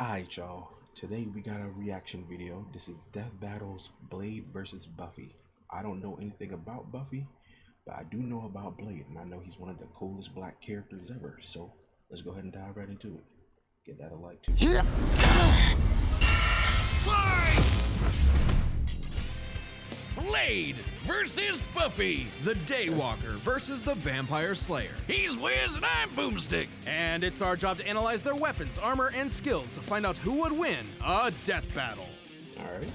Alright, y'all. Today we got a reaction video. This is Death Battle's Blade versus Buffy. I don't know anything about Buffy, but I do know about Blade, and I know he's one of the coolest black characters ever. So let's go ahead and dive right into it. Get that a like too. Yeah. Blade versus Buffy. The Daywalker versus the Vampire Slayer. He's Wiz and I'm Boomstick. And it's our job to analyze their weapons, armor, and skills to find out who would win a death battle. Alright.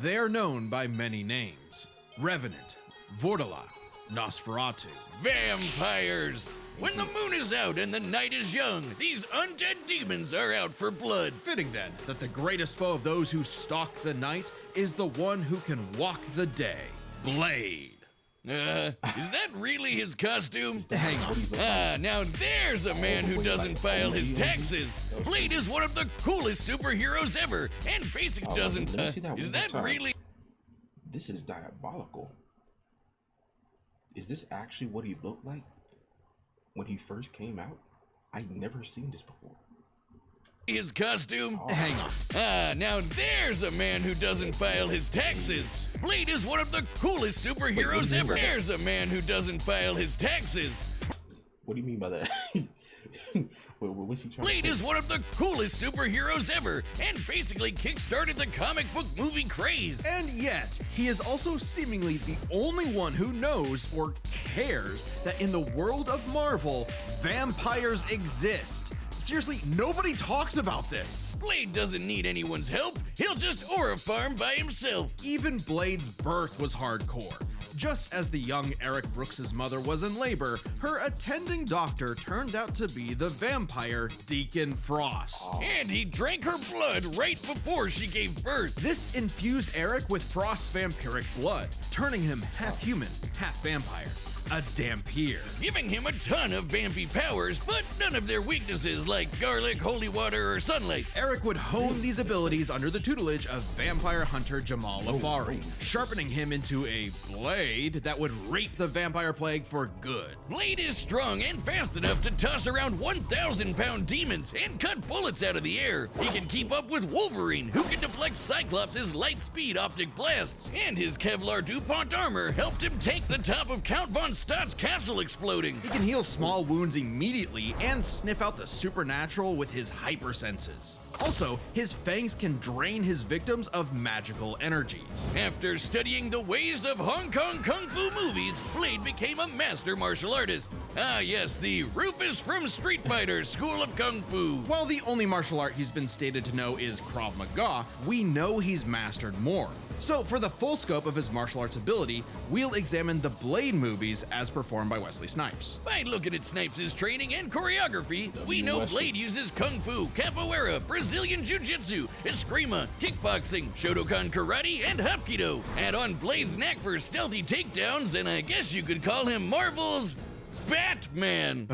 They are known by many names: Revenant, Vortala, Nosferatu. Vampires. When the moon is out and the night is young, these undead demons are out for blood. Fitting then that the greatest foe of those who stalk the night is the one who can walk the day, Blade. Is that really his costume? Hang on. Now there's a man who doesn't file his taxes. Blade is one of the coolest superheroes ever, and basically doesn't. Is that really? This is diabolical. Is this actually what he looked like when he first came out? I'd never seen this before. His costume? Hang on. Now there's a man who doesn't file his taxes. Blade is one of the coolest superheroes ever. There's a man who doesn't file his taxes. What do you mean by that? What's he trying Blade to say? is one of the coolest superheroes ever, and basically kickstarted the comic book movie craze. And yet, he is also seemingly the only one who knows or cares that in the world of Marvel, vampires exist. Seriously, nobody talks about this. Blade doesn't need anyone's help. He'll just aura farm by himself. Even Blade's birth was hardcore. Just as the young Eric Brooks' mother was in labor, her attending doctor turned out to be the vampire Deacon Frost. And he drank her blood right before she gave birth. This infused Eric with Frost's vampiric blood, turning him half human, half vampire. A Dampier. Giving him a ton of vampy powers, but none of their weaknesses like garlic, holy water, or sunlight. Eric would hone these abilities under the tutelage of vampire hunter Jamal Afari, sharpening him into a blade that would rape the vampire plague for good. Blade is strong and fast enough to toss around 1,000-pound demons and cut bullets out of the air. He can keep up with Wolverine, who can deflect Cyclops' light-speed optic blasts. And his Kevlar DuPont armor helped him take the top of Count Von Stott's castle exploding. He can heal small wounds immediately and sniff out the supernatural with his hypersenses. Also, his fangs can drain his victims of magical energies. After studying the ways of Hong Kong Kung Fu movies, Blade became a master martial artist. Ah yes, the Rufus from Street Fighter School of Kung Fu. While the only martial art he's been stated to know is Krav Maga, we know he's mastered more. So for the full scope of his martial arts ability, we'll examine the Blade movies as performed by Wesley Snipes. By looking at Snipes' training and choreography, we know Blade uses Kung Fu, Capoeira, Brazilian Jiu-Jitsu, Eskrima, Kickboxing, Shotokan Karate, and Hapkido. Add on Blade's knack for stealthy takedowns, and I guess you could call him Marvel's Batman.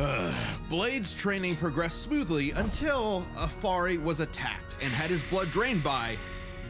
Blade's training progressed smoothly until Afari was attacked and had his blood drained by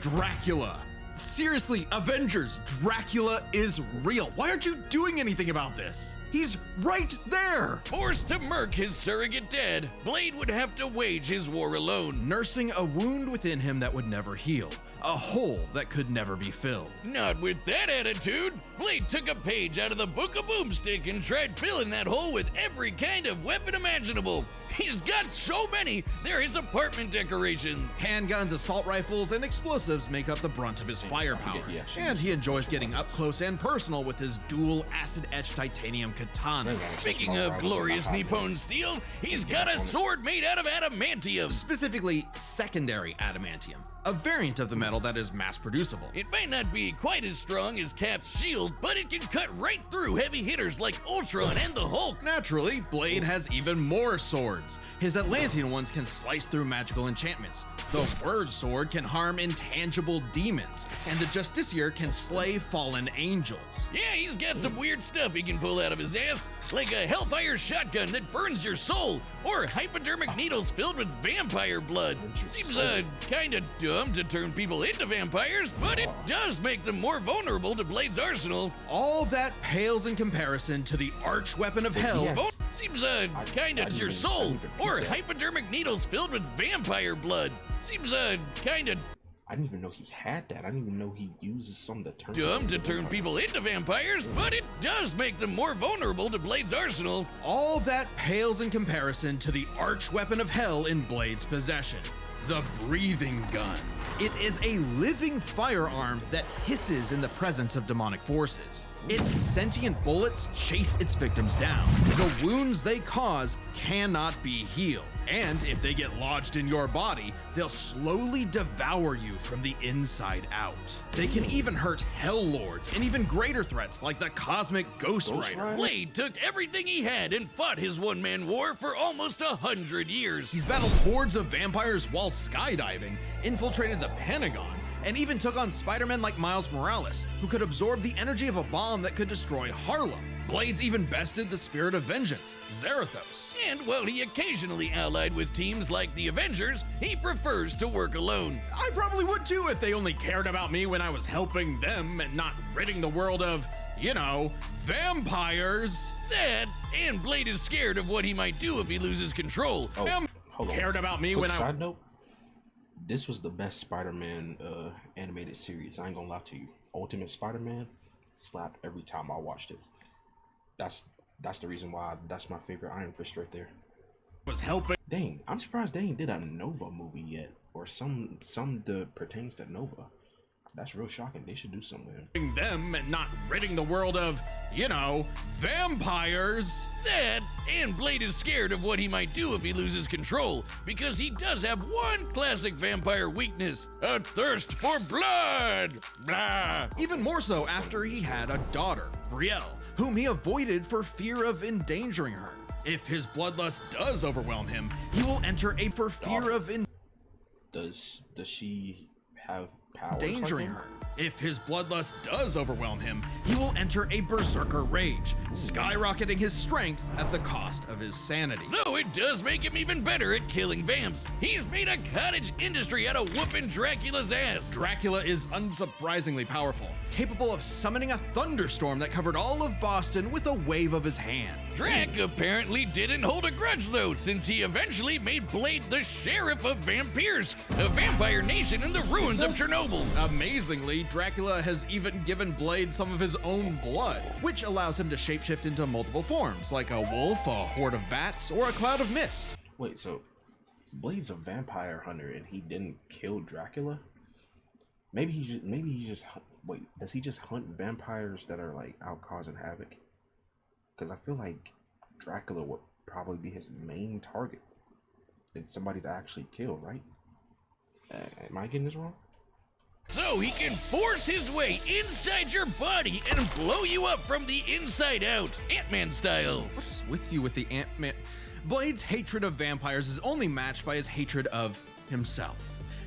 Dracula. Seriously, Avengers, Dracula is real. Why aren't you doing anything about this? He's right there! Forced to murk his surrogate dad, Blade would have to wage his war alone. Nursing a wound within him that would never heal. A hole that could never be filled. Not with that attitude. Blade took a page out of the Book of Boomstick and tried filling that hole with every kind of weapon imaginable. He's got so many, they're his apartment decorations. Handguns, assault rifles, and explosives make up the brunt of his firepower. And he enjoys getting up close and personal with his dual acid-etched titanium katana. Speaking of glorious Nippon steel, he's got a sword made out of adamantium. Specifically, secondary adamantium. A variant of the metal that is mass producible. It might not be quite as strong as Cap's shield, but it can cut right through heavy hitters like Ultron and the Hulk. Naturally, Blade has even more swords. His Atlantean ones can slice through magical enchantments. The Word Sword can harm intangible demons, and the Justiciar can slay fallen angels. Yeah, he's got some weird stuff he can pull out of his ass, like a Hellfire shotgun that burns your soul, or hypodermic needles filled with vampire blood. Seems kinda dumb to turn people into vampires, but it does make them more vulnerable to Blade's arsenal. All that pales in comparison to the arch weapon of hell. Yes. Seems kinda to your soul, or hypodermic needles filled with vampire blood. Seems kinda I didn't even know he had that. I didn't even know he uses some to turn dumb to turn people into vampires, but it does make them more vulnerable to Blade's arsenal. All that pales in comparison to the arch weapon of hell in Blade's possession, the breathing gun. It is a living firearm that hisses in the presence of demonic forces. Its sentient bullets chase its victims down. The wounds they cause cannot be healed. And if they get lodged in your body, they'll slowly devour you from the inside out. They can even hurt Hell Lords and even greater threats like the Cosmic Ghost Rider. Blade took everything he had and fought his one-man war for almost 100 years. He's battled hordes of vampires while skydiving, infiltrated the Pentagon, and even took on Spider-Men like Miles Morales, who could absorb the energy of a bomb that could destroy Harlem. Blade's even bested the Spirit of Vengeance, Zarathos. And while he occasionally allied with teams like the Avengers, he prefers to work alone. I probably would too if they only cared about me when I was helping them and not ridding the world of, vampires. That, and Blade is scared of what he might do if he loses control. Oh, hold on. Cared about me Quick when I... side note, this was the best Spider-Man animated series. I ain't gonna lie to you. Ultimate Spider-Man slapped every time I watched it. That's the reason why that's my favorite Iron Fist right there. was helping Dang, I'm surprised they ain't did a Nova movie yet, or some that pertains to Nova. That's real shocking. They should do something. them and not ridding the world of, vampires. That, and Blade is scared of what he might do if he loses control, because he does have one classic vampire weakness: a thirst for blood. Blah. Even more so after he had a daughter, Brielle, whom he avoided for fear of endangering her. If his bloodlust does overwhelm him, he will enter a for fear of Does she have powers endangering like her. If his bloodlust does overwhelm him, he will enter a berserker rage, skyrocketing his strength at the cost of his sanity. Though it does make him even better at killing vamps. He's made a cottage industry out of whooping Dracula's ass. Dracula is unsurprisingly powerful, capable of summoning a thunderstorm that covered all of Boston with a wave of his hand. Drac apparently didn't hold a grudge though, since he eventually made Blade the sheriff of Vampirsk, a vampire nation in the ruins of Chernobyl. Amazingly, Dracula has even given Blade some of his own blood, which allows him to shapeshift into multiple forms, like a wolf, a horde of bats, or a cloud of mist. Wait, so Blade's a vampire hunter and he didn't kill Dracula? Maybe he just wait, does he just hunt vampires that are like out causing havoc? Because I feel like Dracula would probably be his main target. It's somebody to actually kill, right? Am I getting this wrong? So he can force his way inside your body and blow you up from the inside out, Ant-Man style. What's with you with the Ant-Man? Blade's hatred of vampires is only matched by his hatred of himself.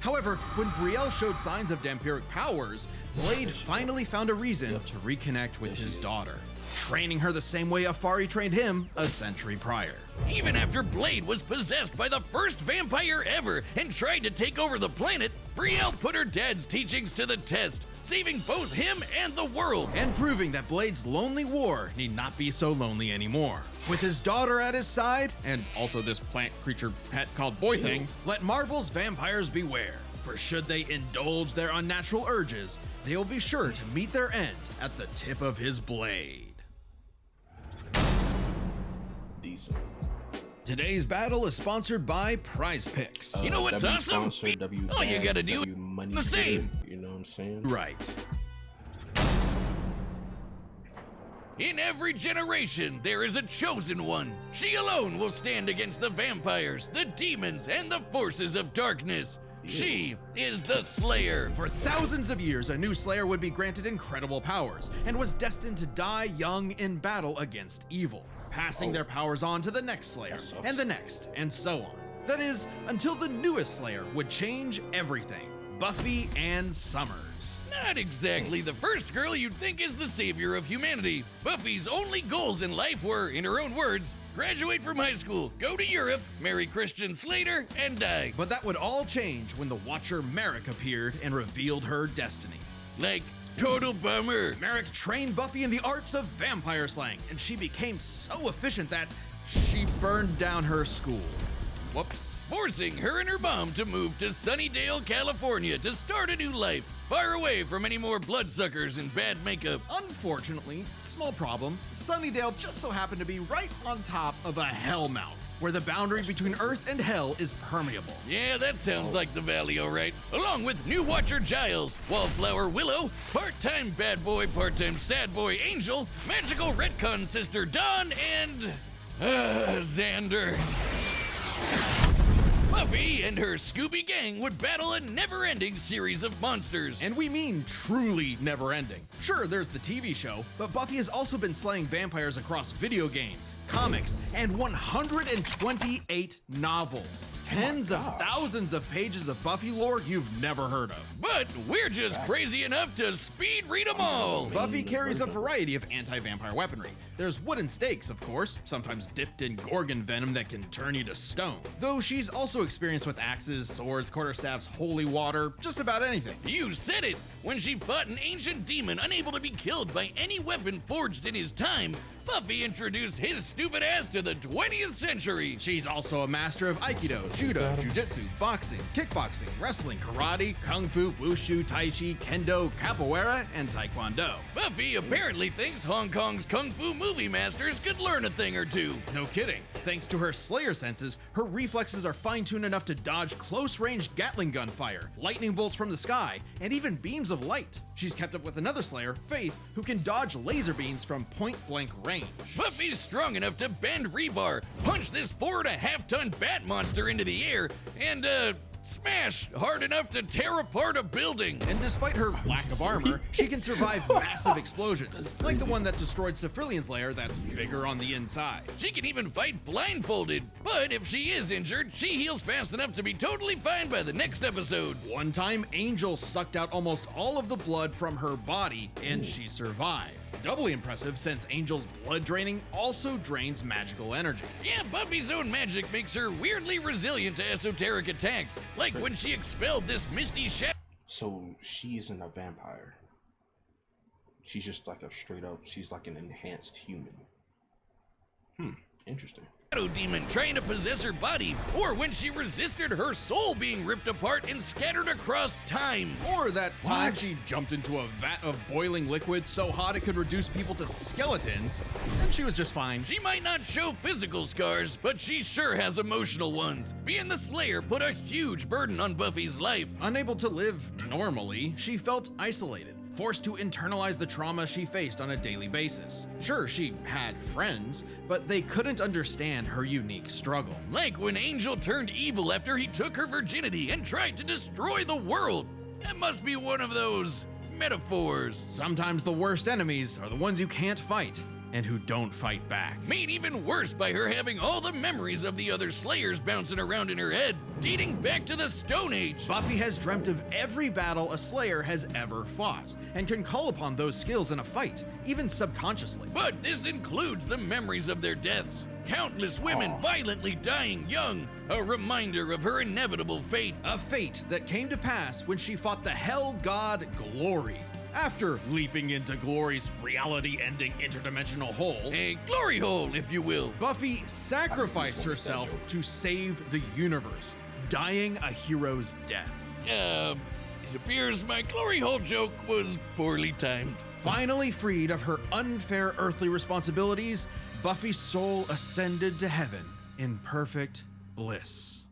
However, when Brielle showed signs of vampiric powers, Blade finally found a reason to reconnect with his daughter, training her the same way Afari trained him a century prior. Even after Blade was possessed by the first vampire ever and tried to take over the planet, Brielle put her dad's teachings to the test, saving both him and the world. And proving that Blade's lonely war need not be so lonely anymore. With his daughter at his side, and also this plant creature pet called Boy Thing, let Marvel's vampires beware. For should they indulge their unnatural urges, they will be sure to meet their end at the tip of his blade. Decent. Today's battle is sponsored by Prize Picks. You know what's W awesome? sponsor, W All you bag, gotta do W money the same. getter, you know what I'm saying? Right. In every generation, there is a chosen one. She alone will stand against the vampires, the demons, and the forces of darkness. She is the Slayer. For thousands of years, a new Slayer would be granted incredible powers and was destined to die young in battle against evil, passing their powers on to the next Slayer, and the next, and so on. That is, until the newest Slayer would change everything. Buffy Ann Summers. Not exactly the first girl you'd think is the savior of humanity. Buffy's only goals in life were, in her own words, graduate from high school, go to Europe, marry Christian Slater, and die. But that would all change when the Watcher Merrick appeared and revealed her destiny. Like, total bummer. Merrick trained Buffy in the arts of vampire slang, and she became so efficient that she burned down her school. Whoops. Forcing her and her mom to move to Sunnydale, California to start a new life, far away from any more bloodsuckers and bad makeup. Unfortunately, small problem, Sunnydale just so happened to be right on top of a hellmouth, where the boundary between Earth and Hell is permeable. Yeah, that sounds like the valley, all right. Along with new Watcher Giles, Wallflower Willow, part-time bad boy, part-time sad boy Angel, magical retcon sister Dawn, and Xander. Buffy and her Scooby gang would battle a never-ending series of monsters. And we mean truly never-ending. Sure, there's the TV show, but Buffy has also been slaying vampires across video games, comics, and 128 novels. Tens of thousands of pages of Buffy lore you've never heard of. But we're just crazy enough to speed read them all. Buffy carries a variety of anti-vampire weaponry. There's wooden stakes, of course, sometimes dipped in gorgon venom that can turn you to stone. Though she's also experienced with axes, swords, quarterstaffs, holy water, just about anything. You said it! When she fought an ancient demon unable to be killed by any weapon forged in his time, Buffy introduced his stupid ass to the 20th century. She's also a master of Aikido, Judo, Jiu-Jitsu, boxing, kickboxing, wrestling, karate, kung fu, wushu, tai chi, kendo, capoeira, and taekwondo. Buffy apparently thinks Hong Kong's kung fu movie masters could learn a thing or two. No kidding. Thanks to her Slayer senses, her reflexes are fine-tuned enough to dodge close-range Gatling gun fire, lightning bolts from the sky, and even beams of light. She's kept up with another Slayer, Faith, who can dodge laser beams from point-blank range. Buffy's strong enough to bend rebar, punch this 4.5-ton bat monster into the air, and, smash hard enough to tear apart a building. And despite her lack of armor, she can survive massive explosions, like the one that destroyed Cephrilion's lair that's bigger on the inside. She can even fight blindfolded, but if she is injured, she heals fast enough to be totally fine by the next episode. One time, Angel sucked out almost all of the blood from her body, and she survived. Doubly impressive since Angel's blood draining also drains magical energy. Yeah, Buffy's own magic makes her weirdly resilient to esoteric attacks, like when she expelled this misty shadow. So she isn't a vampire. She's just like a straight up, she's like an enhanced human. Interesting. Demon trying to possess her body, or when she resisted her soul being ripped apart and scattered across time. Or that time she jumped into a vat of boiling liquid so hot it could reduce people to skeletons, and she was just fine. She might not show physical scars, but she sure has emotional ones. Being the Slayer put a huge burden on Buffy's life. Unable to live normally, she felt isolated, forced to internalize the trauma she faced on a daily basis. Sure, she had friends, but they couldn't understand her unique struggle. Like when Angel turned evil after he took her virginity and tried to destroy the world. That must be one of those metaphors. Sometimes the worst enemies are the ones you can't fight and who don't fight back. Made even worse by her having all the memories of the other Slayers bouncing around in her head, dating back to the Stone Age. Buffy has dreamt of every battle a Slayer has ever fought, and can call upon those skills in a fight, even subconsciously. But this includes the memories of their deaths. Countless women violently dying young, a reminder of her inevitable fate. A fate that came to pass when she fought the Hell God Glory. After leaping into Glory's reality-ending interdimensional hole, A glory hole, if you will. Buffy sacrificed herself to save the universe, dying a hero's death. It appears my glory hole joke was poorly timed. Finally freed of her unfair earthly responsibilities, Buffy's soul ascended to heaven in perfect bliss.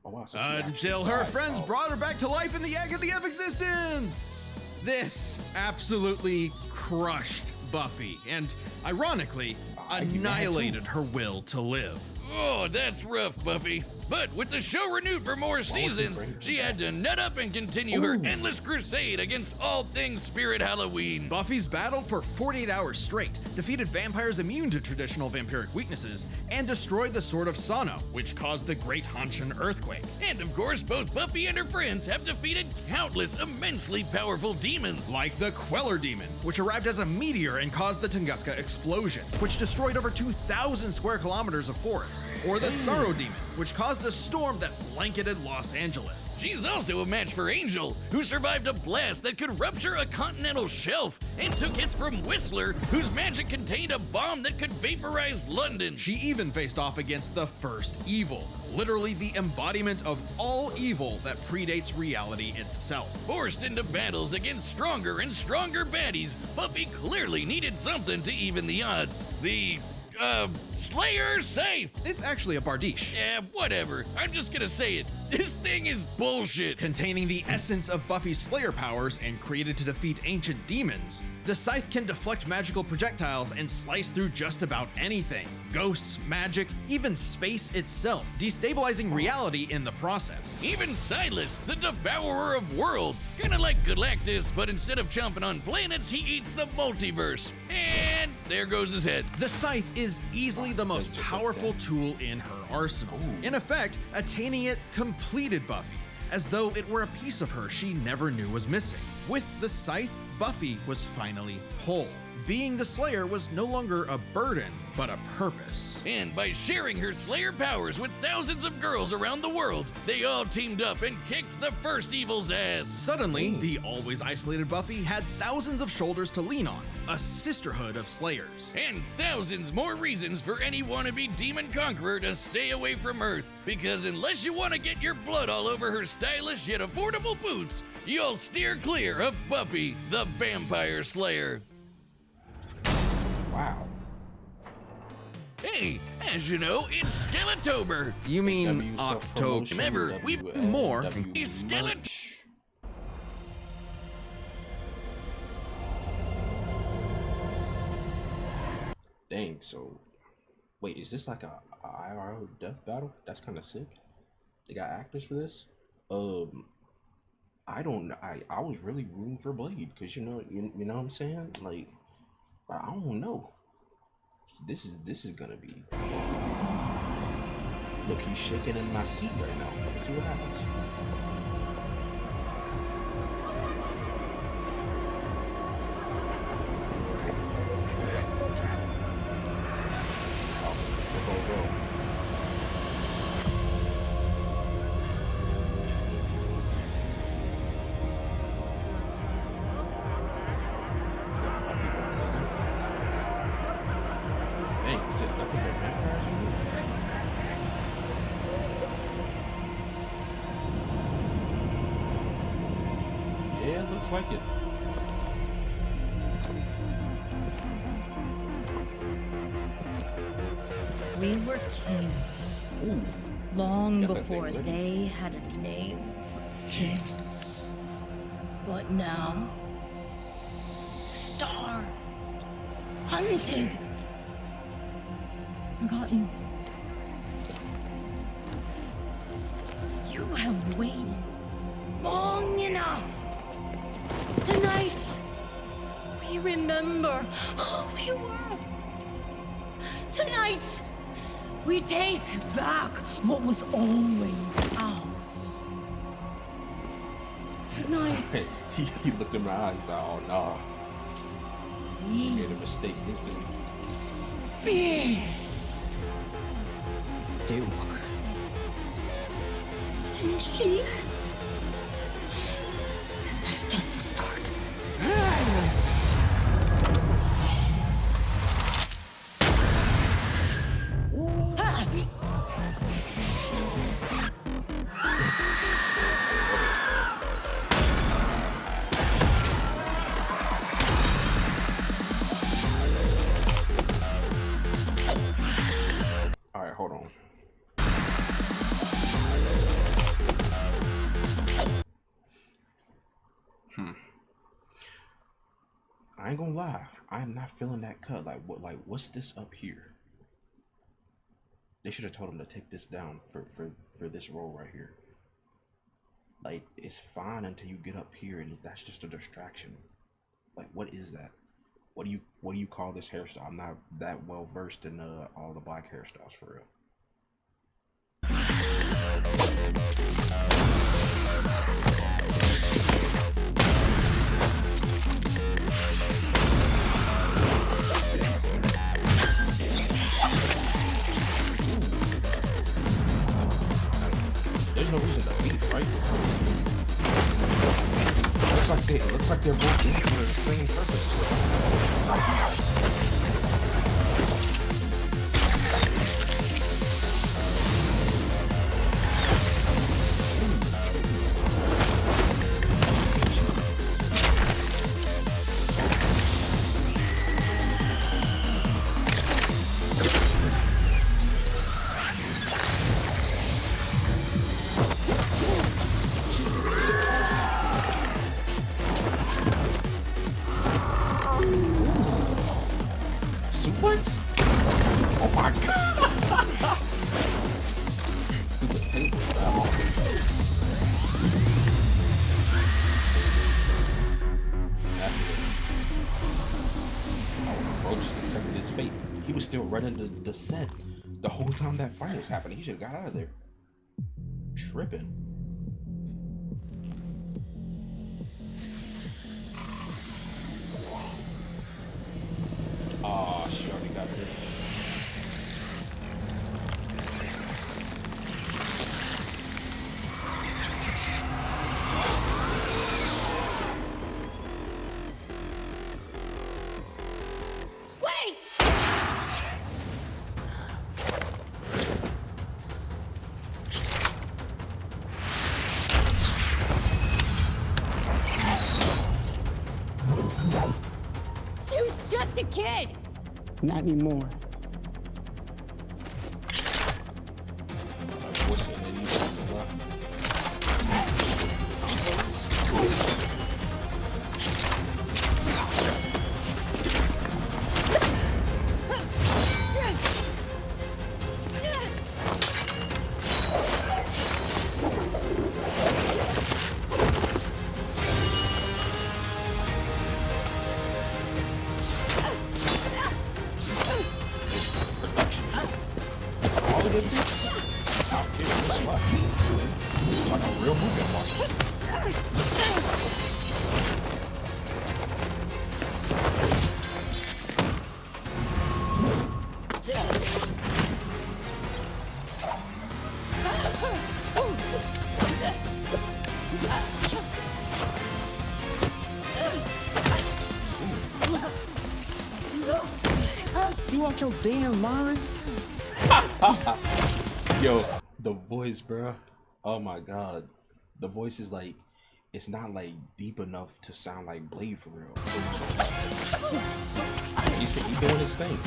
Oh, wow, so she actually Until her died. friends brought her back to life in the agony of existence. This absolutely crushed Buffy and, ironically, annihilated her will to live. Oh, that's rough, Buffy. But with the show renewed for more seasons, she had to nut up and continue her endless crusade against all things Spirit Halloween. Buffy's battled for 48 hours straight, defeated vampires immune to traditional vampiric weaknesses, and destroyed the Sword of Sano, which caused the Great Hanshin earthquake. And of course, both Buffy and her friends have defeated countless immensely powerful demons. Like the Queller Demon, which arrived as a meteor and caused the Tunguska explosion, which destroyed over 2,000 square kilometers of forest. Or the Sorrow Demon, which caused a storm that blanketed Los Angeles. She's also a match for Angel, who survived a blast that could rupture a continental shelf, and took hits from Whistler, whose magic contained a bomb that could vaporize London. She even faced off against the First Evil, literally the embodiment of all evil that predates reality itself. Forced into battles against stronger and stronger baddies, Buffy clearly needed something to even the odds. The Slayer safe! It's actually a Bardiche. Yeah, whatever. I'm just gonna say it. This thing is bullshit. Containing the essence of Buffy's Slayer powers and created to defeat ancient demons, the scythe can deflect magical projectiles and slice through just about anything. Ghosts, magic, even space itself, destabilizing reality in the process. Even Silas, the devourer of worlds. Kinda like Galactus, but instead of chomping on planets, he eats the multiverse. And there goes his head. The scythe is easily the most powerful tool in her arsenal. In effect, attaining it completed Buffy, as though it were a piece of her she never knew was missing. With the scythe, Buffy was finally whole. Being the Slayer was no longer a burden, but a purpose. And by sharing her Slayer powers with thousands of girls around the world, they all teamed up and kicked the First Evil's ass. Suddenly, the always isolated Buffy had thousands of shoulders to lean on, a sisterhood of Slayers. And thousands more reasons for any wannabe demon conqueror to stay away from Earth. Because unless you want to get your blood all over her stylish yet affordable boots, you'll steer clear of Buffy, the Vampire Slayer. Wow. Hey, as you know, it's Skeletober. You mean W October? self-promotion, Remember, W, we- more. W He's skeleton. merch. Dang, so wait, is this like a IRL death battle? That's kind of sick. They got actors for this. I don't know. I was really rooting for Blade because you know what I'm saying. Like, I don't know. This is gonna be. Look, he's shaking in my seat right now. Let's see what happens. Go. Dang, is it nothing but vampires in here? Yeah, it looks like it. We were kings, Ooh, long Got that before thing ready. they had a name for kings. But now, starved, hunted, forgotten. You have waited long enough. Tonight, we remember who we were. Tonight, we take back what was always ours. Tonight, he looked in my eyes. He's like, "Oh no, he we made a mistake instantly." feast. Daywalker. And she... That's just the start. All right, hold on. I ain't gonna lie. I am not feeling that cut. Like what's this up here? They should have told him to take this down for this role right here. Like, it's fine until you get up here, and that's just a distraction. Like, what is that? What do you call this hairstyle? I'm not that well versed in all the black hairstyles for real. There's no reason to beef, right? It looks like they're both beefing for the same purpose. Suplex? Oh my god! Through the table. Bro just accepted his fate. He was still running the descent the whole time that fight was happening. He should have got out of there. Tripping. Oh, she already got hit. Wait! She was just a kid! Not anymore. What's in it? All of this top tier is left. It's like a real movie watch. You out your damn mind? Yo, the voice, bro. Oh my god. The voice is like, it's not like deep enough to sound like Blade for real. He's doing his thing.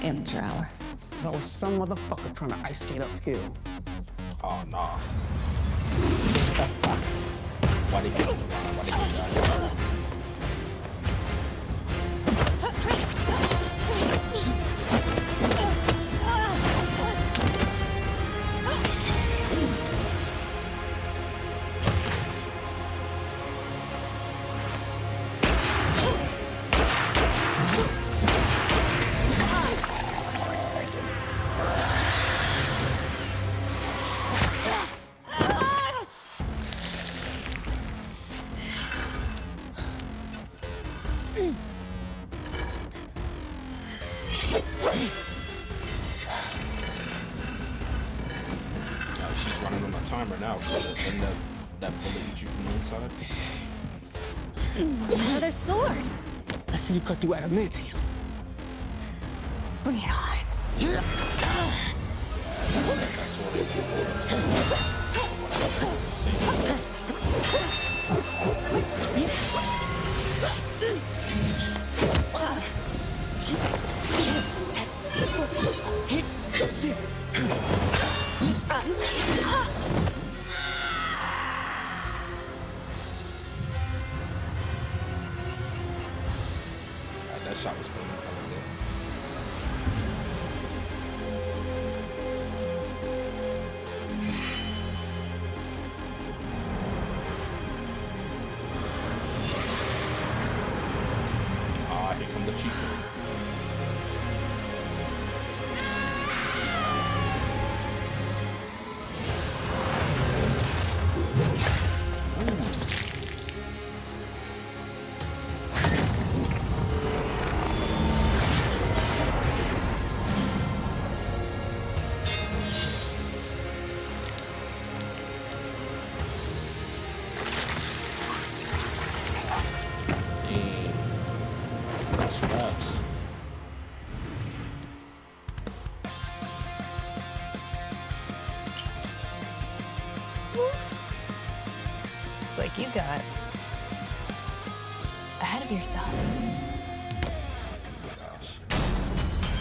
Amateur hour. There's always some motherfucker trying to ice skate uphill. Oh nah. Why they get on the line? Why they get down? She's running on a timer now. And that bullet eat you from the inside. Another sword. I see you cut through adamantium. Bring it on. That's what it that shot was going here come the cheat code. Looks like you got ahead of yourself.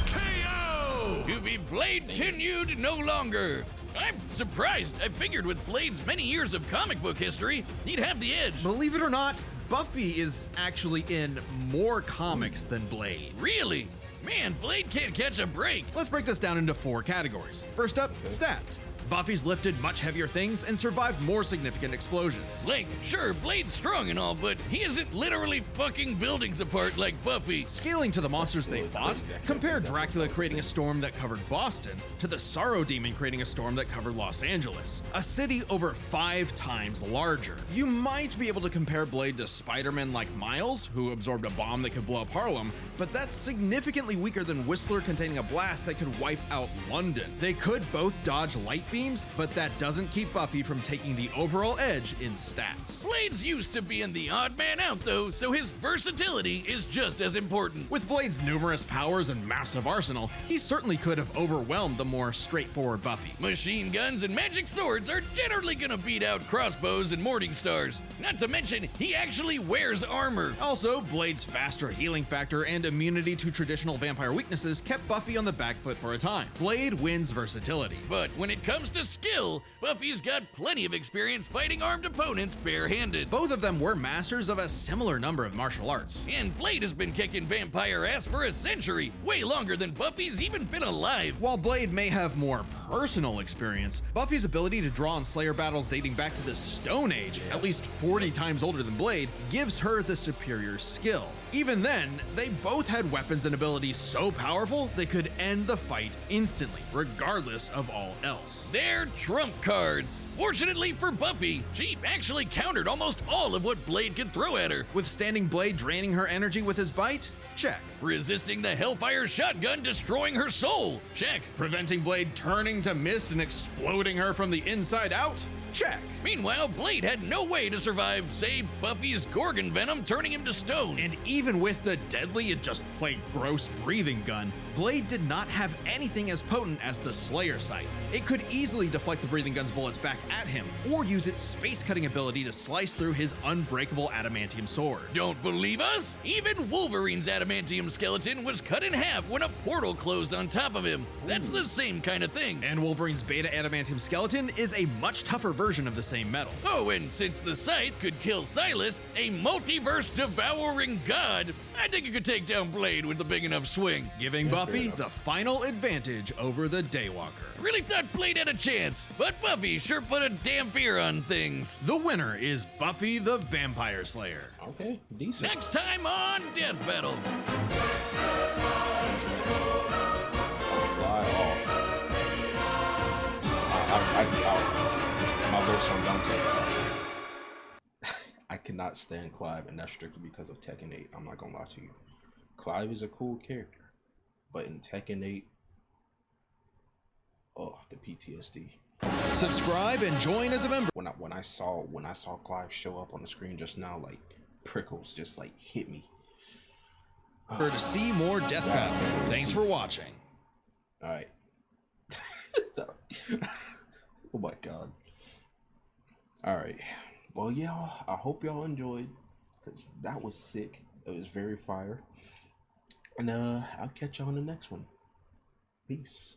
KO! To be Blade tenured no longer. I'm surprised. I figured with Blade's many years of comic book history, he'd have the edge. Believe it or not, Buffy is actually in more comics than Blade. Really? Man, Blade can't catch a break. Let's break this down into 4 categories. First up, stats. Buffy's lifted much heavier things and survived more significant explosions. Like, sure, Blade's strong and all, but he isn't literally fucking buildings apart like Buffy. Scaling to the monsters they fought, compare Dracula creating a storm that covered Boston to the Sorrow Demon creating a storm that covered Los Angeles, a city over 5 times larger. You might be able to compare Blade to Spider-Man like Miles, who absorbed a bomb that could blow up Harlem, but that's significantly weaker than Whistler containing a blast that could wipe out London. They could both dodge light beams, but that doesn't keep Buffy from taking the overall edge in stats. Blade's used to being the odd man out though, so his versatility is just as important. With Blade's numerous powers and massive arsenal, he certainly could have overwhelmed the more straightforward Buffy. Machine guns and magic swords are generally gonna beat out crossbows and morning stars. Not to mention, he actually wears armor. Also, Blade's faster healing factor and immunity to traditional vampire weaknesses kept Buffy on the back foot for a time. Blade wins versatility. But when it comes to skill, Buffy's got plenty of experience fighting armed opponents barehanded. Both of them were masters of a similar number of martial arts. And Blade has been kicking vampire ass for a century, way longer than Buffy's even been alive. While Blade may have more personal experience, Buffy's ability to draw on Slayer battles dating back to the Stone Age, at least 40 times older than Blade, gives her the superior skill. Even then, they both had weapons and abilities so powerful they could end the fight instantly, regardless of all else. They're trump cards. Fortunately for Buffy, she actually countered almost all of what Blade could throw at her. Withstanding Blade draining her energy with his bite? Check. Resisting the Hellfire shotgun destroying her soul? Check. Preventing Blade turning to mist and exploding her from the inside out? Check. Meanwhile, Blade had no way to survive, say, Buffy's Gorgon venom turning him to stone. And even with the deadly and just plain gross breathing gun, Blade did not have anything as potent as the Slayer sight. It could easily deflect the breathing gun's bullets back at him, or use its space-cutting ability to slice through his unbreakable adamantium sword. Don't believe us? Even Wolverine's adamantium skeleton was cut in half when a portal closed on top of him. That's the same kind of thing. And Wolverine's beta adamantium skeleton is a much tougher version of the same metal. Oh, and since the Scythe could kill Silas, a multiverse devouring god, I think it could take down Blade with a big enough swing. Giving Buffy the final advantage over the Daywalker. Really thought Blade had a chance, but Buffy sure put a damn fear on things. The winner is Buffy the Vampire Slayer. Okay, decent. Next time on Death Battle. Fly off. My vote's on Dante. I can cannot stand Clive, and that's strictly because of Tekken 8. I'm not gonna lie to you. Clive is a cool character, but in Tekken 8, oh, the PTSD. Subscribe and join as a member. When I saw Clive show up on the screen just now, like prickles just like hit me. To see more Death Battle. Thanks for watching. All right. Oh my god. All right. Well, y'all, I hope y'all enjoyed, because that was sick. It was very fire. And I'll catch y'all on the next one. Peace.